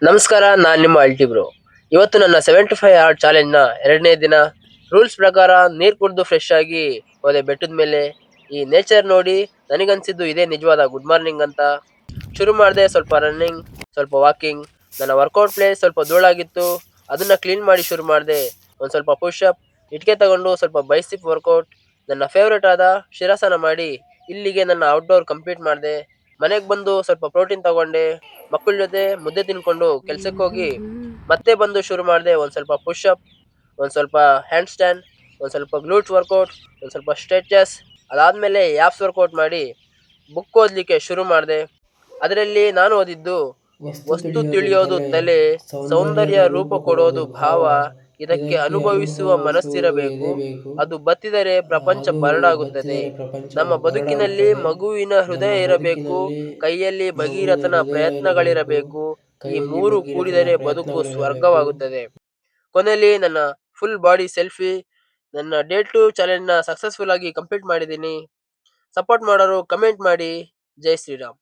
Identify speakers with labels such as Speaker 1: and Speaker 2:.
Speaker 1: ನಮಸ್ಕಾರ, ನಾನು ನಿಮ್ಮ ಅಲ್ಟಿ ಬ್ರೋ. ಇವತ್ತು ನನ್ನ 75 ಹಾರ್ಡ್ ಚಾಲೆಂಜ್ನ ಎರಡನೇ ದಿನ. ರೂಲ್ಸ್ ಪ್ರಕಾರ ನೀರು ಕುಡಿದು ಫ್ರೆಶ್ ಆಗಿ ಹೋದೆ ಬೆಟ್ಟದ ಮೇಲೆ. ಈ ನೇಚರ್ ನೋಡಿ ನನಗನ್ಸಿದ್ದು ಇದೇ ನಿಜವಾದ ಗುಡ್ ಮಾರ್ನಿಂಗ್ ಅಂತ. ಶುರು ಮಾಡಿದೆ, ಸ್ವಲ್ಪ ರನ್ನಿಂಗ್, ಸ್ವಲ್ಪ ವಾಕಿಂಗ್. ನನ್ನ ವರ್ಕೌಟ್ ಪ್ಲೇಸ್ ಸ್ವಲ್ಪ ಧೂಳಾಗಿತ್ತು, ಅದನ್ನ ಕ್ಲೀನ್ ಮಾಡಿ ಶುರು ಮಾಡಿದೆ. ಒಂದು ಸ್ವಲ್ಪ ಪುಷಪ್, ಇಟ್ಕೆ ತಗೊಂಡು ಸ್ವಲ್ಪ ಬೈಸಿಪ್ ವರ್ಕೌಟ್, ನನ್ನ ಫೇವ್ರೇಟ್ ಆದ ಶಿರಾಸನ ಮಾಡಿ ಇಲ್ಲಿಗೆ ನನ್ನ ಔಟ್ಡೋರ್ ಕಂಪ್ಲೀಟ್ ಮಾಡಿದೆ. ಮನೆಗೆ ಬಂದು ಸ್ವಲ್ಪ ಪ್ರೋಟೀನ್ ತಗೊಂಡೆ, ಮಕ್ಕಳ ಜೊತೆ ಮುದ್ದೆ ತಿನ್ಕೊಂಡು ಕೆಲ್ಸಕ್ಕೆ ಹೋಗಿ ಮತ್ತೆ ಬಂದು ಶುರು ಮಾಡಿದೆ. ಒಂದು ಸ್ವಲ್ಪ ಪುಷಪ್, ಒಂದು ಸ್ವಲ್ಪ ಹ್ಯಾಂಡ್ ಸ್ಟ್ಯಾಂಡ್, ಒಂದು ಸ್ವಲ್ಪ ಗ್ಲೂಟ್ಸ್ ವರ್ಕೌಟ್, ಒಂದು ಸ್ವಲ್ಪ ಸ್ಟ್ರೆಚಸ್. ಅದಾದಮೇಲೆ ಯಾಪ್ಸ್ ವರ್ಕೌಟ್ ಮಾಡಿ ಬುಕ್ ಓದಲಿಕ್ಕೆ ಶುರು ಮಾಡಿದೆ. ಅದರಲ್ಲಿ ನಾನು ಓದಿದ್ದು,
Speaker 2: ವಸ್ತು
Speaker 1: ವಸ್ತು
Speaker 2: ತಿಳಿಯೋದು
Speaker 1: ತಿಳಿಯೋದು
Speaker 2: ತಲೆ,
Speaker 1: ತಲೆ, ಸೌಂದರ್ಯ
Speaker 2: ಸೌಂದರ್ಯದ
Speaker 1: ರೂಪ
Speaker 2: ರೂಪ
Speaker 1: ಕೊಡೋದು
Speaker 2: ಕೊಡೋದು
Speaker 1: ಭಾವ,
Speaker 2: ಭಾವ,
Speaker 1: ಇದಕ್ಕೆ
Speaker 2: ಇದಕ್ಕೆ
Speaker 1: ಅನುಭವಿಸುವ
Speaker 2: ಅನುಭವಿಸುವ
Speaker 1: ಮನಸ್ಸಿರಬೇಕು.
Speaker 2: ಎದೆ ಬೇಕು,
Speaker 1: ಅದು ಬತ್ತಿದರೆ ಪ್ರಪಂಚ
Speaker 2: ಅದು
Speaker 1: ಬರಡಾಗುತ್ತದೆ.
Speaker 2: ಬತ್ತಿದರೆ ಪ್ರಪಂಚ
Speaker 1: ನಮ್ಮ ಬದುಕಿನಲ್ಲಿ
Speaker 2: ಬರಡಾಗುತ್ತದೆ.
Speaker 1: ಮಗುವಿನ
Speaker 2: ನಮ್ಮ
Speaker 1: ಹೃದಯ ಇರಬೇಕು,
Speaker 2: ಬದುಕಿನಲ್ಲಿ
Speaker 1: ಕೈಯಲ್ಲಿ
Speaker 2: ಮಗುವಿನ
Speaker 1: ಭಗೀರಥನ
Speaker 2: ಹೃದಯ ಇರಬೇಕು,
Speaker 1: ಪ್ರಯತ್ನಗಳಿರಬೇಕು. ಈ
Speaker 2: ಕೈಯಲ್ಲಿ
Speaker 1: ಮೂರು
Speaker 2: ಭಗೀರಥನ
Speaker 1: ಕೂಡಿದರೆ ಬದುಕು
Speaker 2: ಪ್ರಯತ್ನಗಳಿರಬೇಕು.
Speaker 1: ಸ್ವರ್ಗವಾಗುತ್ತದೆ. ಕೊನೆಯಲ್ಲಿ ನನ್ನ ಫುಲ್ ಬಾಡಿ ಸೆಲ್ಫಿ. ನನ್ನ ಡೇ 2 ಚಾಲೆಂಜ್ನ ಸಕ್ಸಸ್ಫುಲ್ ಆಗಿ ಕಂಪ್ಲೀಟ್ ಮಾಡಿದ್ದೀನಿ. ಸಪೋರ್ಟ್ ಮಾಡೋರು ಕಮೆಂಟ್ ಮಾಡಿ. ಜೈ ಶ್ರೀರಾಮ್.